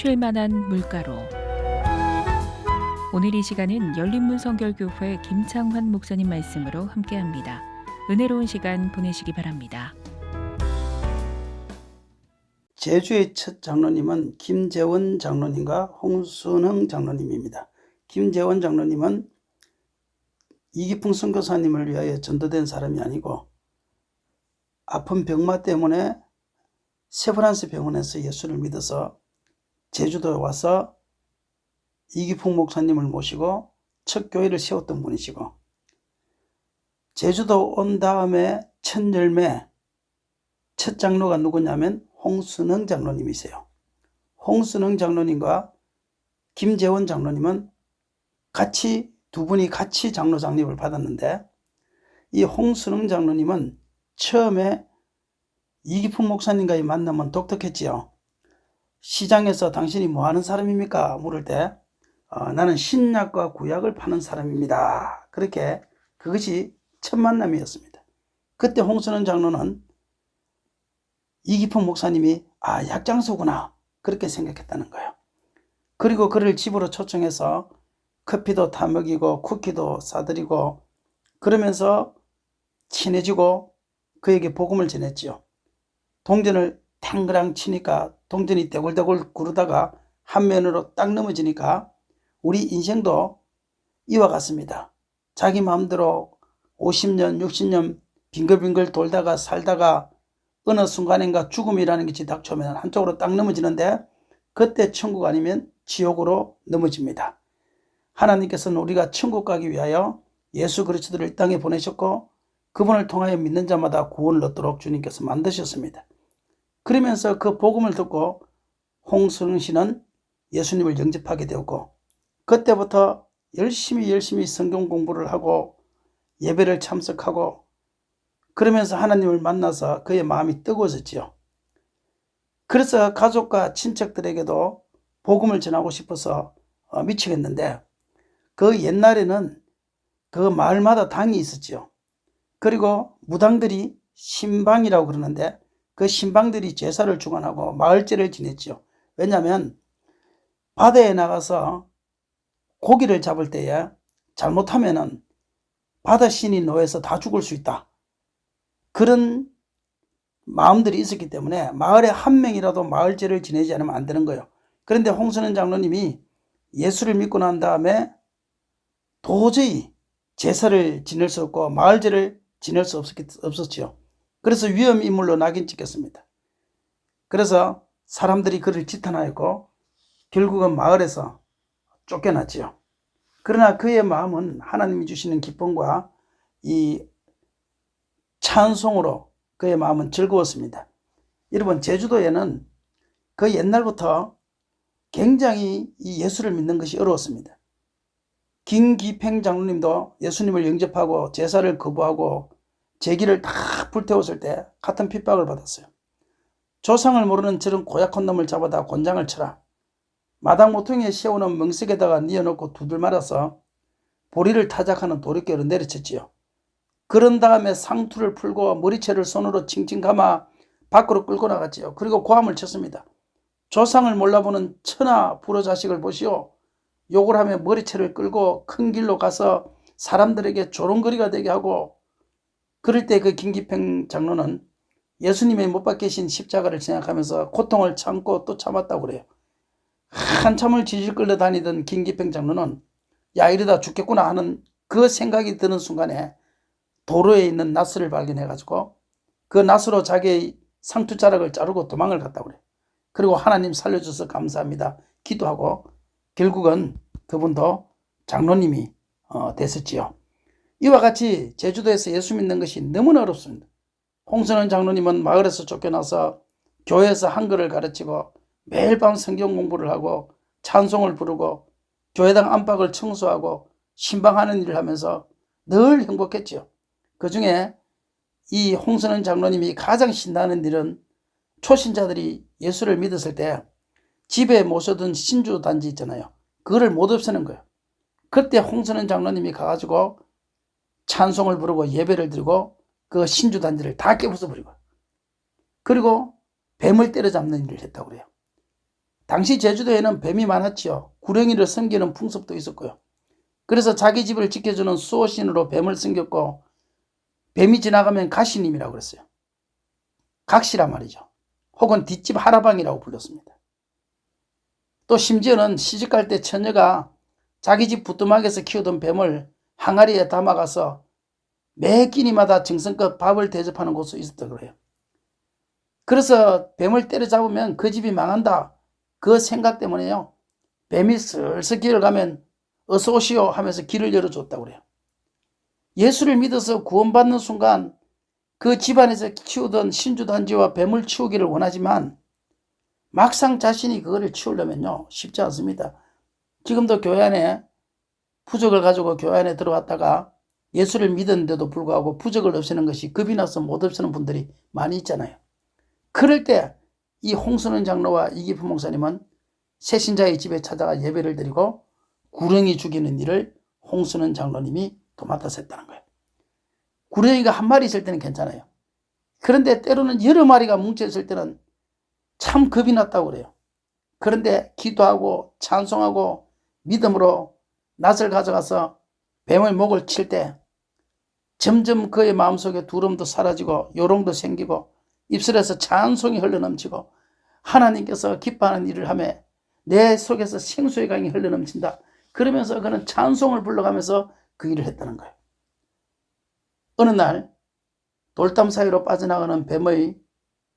쉴만한 물가로. 오늘 이 시간은 열린문 성결교회 김창환 목사님 말씀으로 함께합니다. 은혜로운 시간 보내시기 바랍니다. 제주의 첫 장로님은 김재원 장로님과 홍순흥 장로님입니다. 김재원 장로님은 이기풍 선교사님을 위하여 전도된 사람이 아니고 아픈 병마 때문에 세브란스 병원에서 예수를 믿어서 제주도에 와서 이기풍 목사님을 모시고 첫 교회를 세웠던 분이시고, 제주도 온 다음에 첫 열매, 첫 장로가 누구냐면 홍순흥 장로님이세요. 홍순흥 장로님과 김재원 장로님은 두 분이 같이 장로 장립을 받았는데, 이 홍순흥 장로님은 처음에 이기풍 목사님과의 만남은 독특했지요. 시장에서 당신이 뭐 하는 사람입니까? 물을 때 나는 신약과 구약을 파는 사람입니다. 그것이 첫 만남이었습니다. 그때 홍순흥 장로는 이기풍 목사님이 약장수구나 그렇게 생각했다는 거예요. 그리고 그를 집으로 초청해서 커피도 타 먹이고 쿠키도 사드리고 그러면서 친해지고 그에게 복음을 전했지요. 동전을 탱그랑 치니까 동전이 대굴대굴 구르다가 한 면으로 딱 넘어지니까 우리 인생도 이와 같습니다. 자기 마음대로 50년 60년 빙글빙글 돌다가 살다가 어느 순간인가 죽음이라는 것이 닥쳐오면 한쪽으로 딱 넘어지는데, 그때 천국 아니면 지옥으로 넘어집니다. 하나님께서는 우리가 천국 가기 위하여 예수 그리스도를 이 땅에 보내셨고 그분을 통하여 믿는 자마다 구원을 얻도록 주님께서 만드셨습니다. 그러면서 그 복음을 듣고 홍순흥 씨는 예수님을 영접하게 되었고, 그때부터 열심히 성경 공부를 하고 예배를 참석하고 그러면서 하나님을 만나서 그의 마음이 뜨거워졌지요. 그래서 가족과 친척들에게도 복음을 전하고 싶어서 미치겠는데, 그 옛날에는 그 마을마다 당이 있었지요. 그리고 무당들이 신방이라고 그러는데 그 신방들이 제사를 주관하고 마을제를 지냈지요. 왜냐하면 바다에 나가서 고기를 잡을 때에 잘못하면은 바다 신이 노해서 다 죽을 수 있다, 그런 마음들이 있었기 때문에 마을에 한 명이라도 마을제를 지내지 않으면 안 되는 거예요. 그런데 홍순흥 장로님이 예수를 믿고 난 다음에 도저히 제사를 지낼 수 없고 마을제를 지낼 수 없었지요. 그래서 위험인물로 낙인 찍혔습니다. 그래서 사람들이 그를 지탄하였고 결국은 마을에서 쫓겨났지요. 그러나 그의 마음은 하나님이 주시는 기쁨과 이 찬송으로 그의 마음은 즐거웠습니다. 여러분, 제주도에는 그 옛날부터 굉장히 이 예수를 믿는 것이 어려웠습니다. 김기팽 장로님도 예수님을 영접하고 제사를 거부하고 제기를 다 불태웠을 때 같은 핍박을 받았어요. 조상을 모르는 저런 고약한 놈을 잡아다 곤장을 쳐라, 마당 모퉁이에 씌워놓은 멍석에다가 뉘어놓고 두들 말아서 보리를 타작하는 도리교로 내려쳤지요. 그런 다음에 상투를 풀고 머리채를 손으로 칭칭 감아 밖으로 끌고 나갔지요. 그리고 고함을 쳤습니다. 조상을 몰라보는 천하 불효자식을 보시오. 욕을 하며 머리채를 끌고 큰 길로 가서 사람들에게 조롱거리가 되게 하고, 그럴 때 그 김기평 장로는 예수님의 못 박히신 십자가를 생각하면서 고통을 참고 또 참았다고 그래요. 한참을 질질 끌려 다니던 김기평 장로는 야, 이러다 죽겠구나 하는 그 생각이 드는 순간에 도로에 있는 나스를 발견해가지고 그 나스로 자기의 상투자락을 자르고 도망을 갔다고 그래요. 그리고 하나님 살려줘서 감사합니다 기도하고 결국은 그분도 장로님이 됐었지요. 이와 같이 제주도에서 예수 믿는 것이 너무나 어렵습니다. 홍순흥 장로님은 마을에서 쫓겨나서 교회에서 한글을 가르치고 매일 밤 성경 공부를 하고 찬송을 부르고 교회당 안팎을 청소하고 신방하는 일을 하면서 늘 행복했지요. 그 중에 이 홍순흥 장로님이 가장 신나는 일은 초신자들이 예수를 믿었을 때 집에 모셔둔 신주 단지 있잖아요. 그거를 못 없애는 거예요. 그때 홍순흥 장로님이 가가지고 찬송을 부르고 예배를 드리고 그 신주 단지를 다 깨부숴 버리고, 그리고 뱀을 때려잡는 일을 했다고 그래요. 당시 제주도에는 뱀이 많았지요. 구렁이를 섬기는 풍습도 있었고요. 그래서 자기 집을 지켜주는 수호신으로 뱀을 섬겼고, 뱀이 지나가면 가시님이라고 그랬어요. 각시란 말이죠. 혹은 뒷집 하라방이라고 불렀습니다. 또 심지어는 시집갈 때 처녀가 자기 집 부뚜막에서 키우던 뱀을 항아리에 담아가서 매 끼니마다 정성껏 밥을 대접하는 곳도 있었다고 그래요. 그래서 뱀을 때려잡으면 그 집이 망한다. 그 생각 때문에요. 뱀이 슬슬 길을 가면 어서 오시오 하면서 길을 열어줬다고 그래요. 예수를 믿어서 구원받는 순간 그 집안에서 키우던 신주단지와 뱀을 치우기를 원하지만 막상 자신이 그거를 치우려면요 쉽지 않습니다. 지금도 교회 안에 부적을 가지고 교회 안에 들어왔다가 예수를 믿었는데도 불구하고 부적을 없애는 것이 겁이 나서 못 없애는 분들이 많이 있잖아요. 그럴 때 이 홍순원 장로와 이기품 목사님은 새신자의 집에 찾아가 예배를 드리고 구렁이 죽이는 일을 홍순원 장로님이 도맡아서 했다는 거예요. 구렁이가 한 마리 있을 때는 괜찮아요. 그런데 때로는 여러 마리가 뭉쳐있을 때는 참 겁이 났다고 그래요. 그런데 기도하고 찬송하고 믿음으로 낫을 가져가서 뱀의 목을 칠 때 점점 그의 마음속에 두려움도 사라지고 요롱도 생기고 입술에서 찬송이 흘러넘치고 하나님께서 기뻐하는 일을 하며 내 속에서 생수의 강이 흘러넘친다. 그러면서 그는 찬송을 불러가면서 그 일을 했다는 거예요. 어느 날 돌담 사이로 빠져나가는 뱀의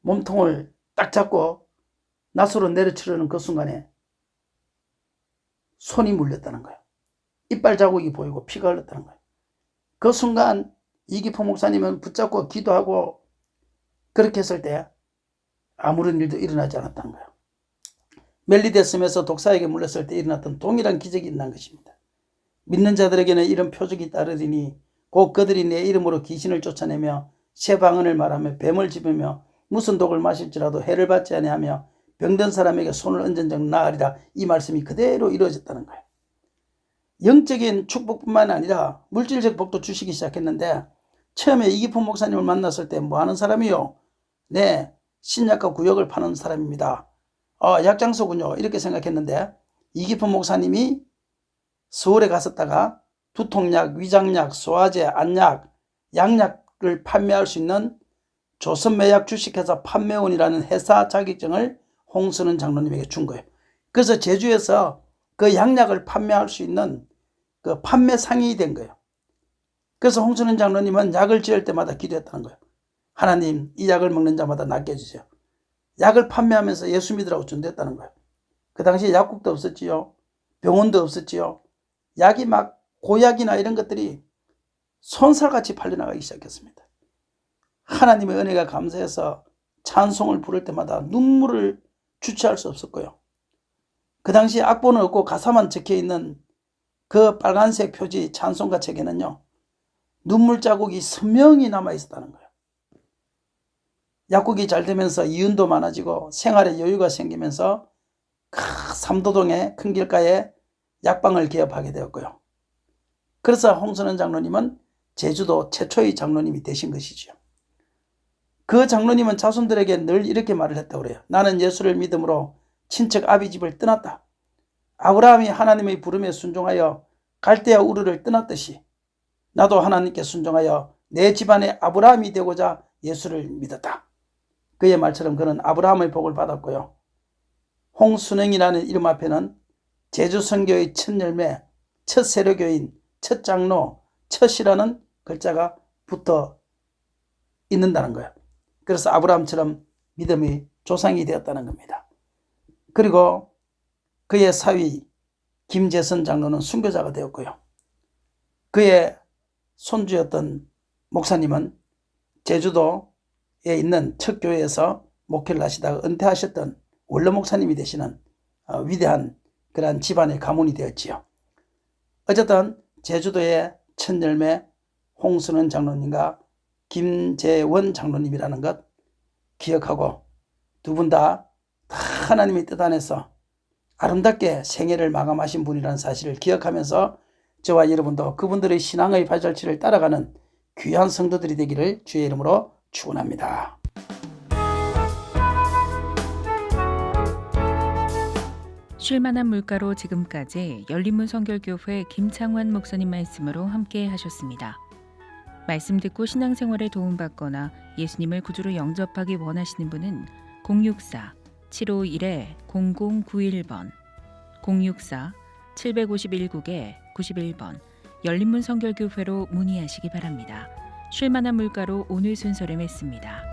몸통을 딱 잡고 낫으로 내려치려는 그 순간에 손이 물렸다는 거예요. 이빨 자국이 보이고 피가 흘렀다는 거예요. 그 순간 이기포 목사님은 붙잡고 기도하고 그렇게 했을 때 아무런 일도 일어나지 않았다는 거예요. 멜리데스에서 독사에게 물렸을 때 일어났던 동일한 기적이 일어난 것입니다. 믿는 자들에게는 이런 표적이 따르리니 곧 그들이 내 이름으로 귀신을 쫓아내며 새 방언을 말하며 뱀을 집으며 무슨 독을 마실지라도 해를 받지 아니하며 병든 사람에게 손을 얹은 적 나으리라. 이 말씀이 그대로 이루어졌다는 거예요. 영적인 축복뿐만 아니라 물질적 복도 주시기 시작했는데 처음에 이기품 목사님을 만났을 때 뭐 하는 사람이요? 네, 신약과 구역을 파는 사람입니다. 약장소군요. 이렇게 생각했는데 이기품 목사님이 서울에 갔었다가 두통약, 위장약, 소화제, 안약, 양약을 판매할 수 있는 조선매약 주식회사 판매원이라는 회사 자격증을 홍순원 장로님에게 준 거예요. 그래서 제주에서 그 양약을 판매할 수 있는 그 판매 상인이 된 거예요. 그래서 홍순원 장로님은 약을 지을 때마다 기도했다는 거예요. 하나님, 이 약을 먹는 자마다 낫게 해주세요. 약을 판매하면서 예수 믿으라고 전도했다는 거예요. 그 당시에 약국도 없었지요. 병원도 없었지요. 약이 막 고약이나 이런 것들이 손살같이 팔려나가기 시작했습니다. 하나님의 은혜가 감사해서 찬송을 부를 때마다 눈물을 주체할 수 없었고요. 그 당시에 악보는 없고 가사만 적혀있는 그 빨간색 표지 찬송가 책에는요. 눈물 자국이 선명히 남아있었다는 거예요. 약국이 잘 되면서 이윤도 많아지고 생활에 여유가 생기면서 삼도동의 큰 길가에 약방을 개업하게 되었고요. 그래서 홍순원 장로님은 제주도 최초의 장로님이 되신 것이죠. 그 장로님은 자손들에게 늘 이렇게 말을 했다고 그래요. 나는 예수를 믿음으로 친척 아비 집을 떠났다. 아브라함이 하나님의 부름에 순종하여 갈대아 우르를 떠났듯이 나도 하나님께 순종하여 내 집안의 아브라함이 되고자 예수를 믿었다. 그의 말처럼 그는 아브라함의 복을 받았고요. 홍순영이라는 이름 앞에는 제주 선교의 첫 열매, 첫 세례교인, 첫 장로, 첫이라는 글자가 붙어 있는다는 거예요. 그래서 아브라함처럼 믿음의 조상이 되었다는 겁니다. 그리고 그의 사위 김재선 장로는 순교자가 되었고요. 그의 손주였던 목사님은 제주도에 있는 첫 교회에서 목회를 하시다가 은퇴하셨던 원로 목사님이 되시는 위대한 그러한 집안의 가문이 되었지요. 어쨌든 제주도의 첫 열매 홍순원 장로님과 김재원 장로님이라는 것 기억하고 두 분 다 하나님의 뜻 안에서 아름답게 생애를 마감하신 분이라는 사실을 기억하면서 저와 여러분도 그분들의 신앙의 발자취를 따라가는 귀한 성도들이 되기를 주의 이름으로 축원합니다. 쉴만한 물가로 지금까지 열린문 성결교회 김창환 목사님 말씀으로 함께 하셨습니다. 말씀 듣고 신앙생활에 도움받거나 예수님을 구주로 영접하기 원하시는 분은 064-751-0091번 064-751국에 91번 열린문 성결교회로 문의하시기 바랍니다. 쉴만한 물가로 오늘 순서를 맺습니다.